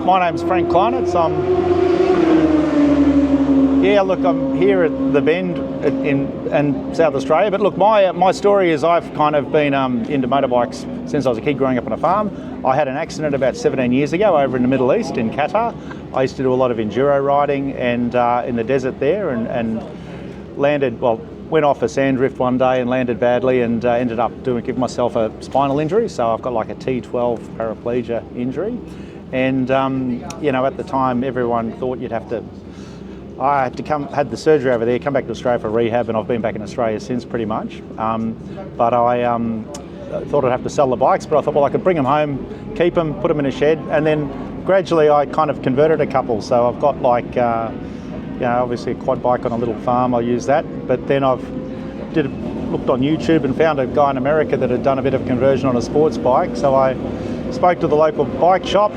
my name's Frank Kleinitz. I'm here at the Bend in South Australia. But look, my story is I've kind of been into motorbikes since I was a kid growing up on a farm. I had an accident about 17 years ago over in the Middle East in Qatar. I used to do a lot of enduro riding and in the desert there and went off a sand drift one day and landed badly and ended up giving myself a spinal injury. So I've got like a T12 paraplegia injury. And, at the time, everyone thought I had the surgery over there, come back to Australia for rehab, and I've been back in Australia since pretty much. But I thought I'd have to sell the bikes, but I thought, well, I could bring them home, keep them, put them in a shed, and then gradually I kind of converted a couple. So I've got obviously a quad bike on a little farm, I'll use that. But then I've looked on YouTube and found a guy in America that had done a bit of conversion on a sports bike. So I spoke to the local bike shop,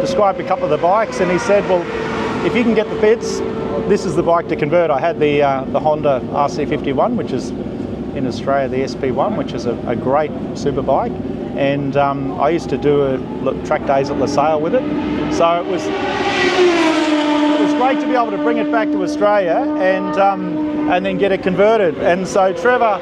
described a couple of the bikes, and he said, well, if you can get the bits, this is the bike to convert. I had the Honda RC51, which is in Australia the SP1, which is a great super bike, and I used to do track days at LaSalle with it. So it was great to be able to bring it back to Australia and then get it converted. And so Trevor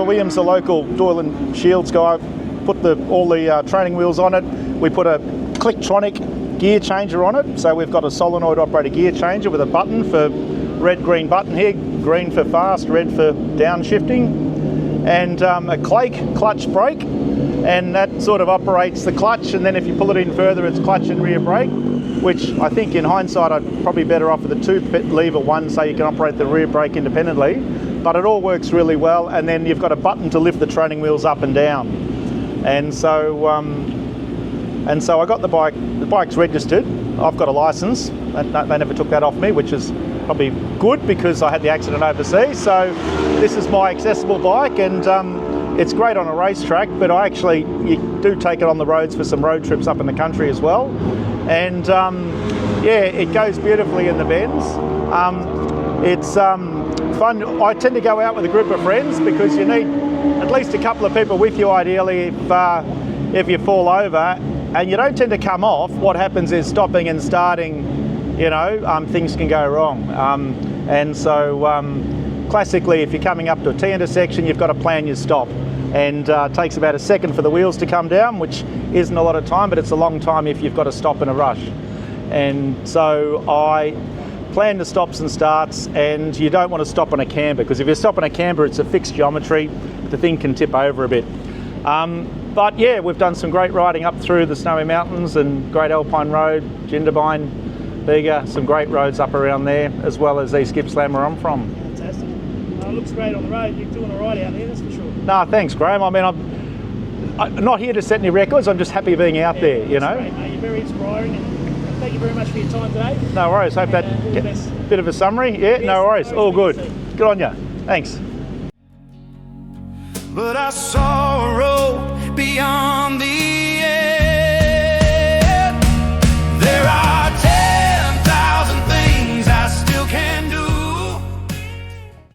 Williams, the local Doyle and Shields guy, put all the training wheels on it. We put a Clictronic gear changer on it. So we've got a solenoid operated gear changer with a button for red, green button here, green for fast, red for downshifting, and a Clake clutch brake. And that sort of operates the clutch, and then if you pull it in further, it's clutch and rear brake, which I think in hindsight I'd probably better off with a 2-lever one so you can operate the rear brake independently. But it all works really well, and then you've got a button to lift the training wheels up and down. And so I got the bike. The bike's registered. I've got a license. They never took that off me, which is probably good because I had the accident overseas. So this is my accessible bike, and it's great on a racetrack. But you do take it on the roads for some road trips up in the country as well. And it goes beautifully in the bends. It's fun. I tend to go out with a group of friends because you need at least a couple of people with you ideally if you fall over, and you don't tend to come off. What happens is stopping and starting, things can go wrong. And so classically, if you're coming up to a T intersection, you've got to plan your stop, and it takes about a second for the wheels to come down, which isn't a lot of time, but it's a long time if you've got to stop in a rush. And so I plan the stops and starts, and you don't want to stop on a camber, because if you stop on a camber, it's a fixed geometry, the thing can tip over a bit. But yeah, we've done some great riding up through the Snowy Mountains and Great Alpine Road, Jindabyne, Bega, some great roads up around there, as well as East Gippsland where I'm from. Fantastic. It looks great on the road. You're doing all right out there, that's for sure. No, thanks, Graham. I mean, I'm not here to set any records. I'm just happy being out there, Great, mate. You're very inspiring, and thank you very much for your time today. No worries. Hope that bit of a summary. Yeah, yes, no worries. All good. Good on you. Thanks. But I saw a road beyond the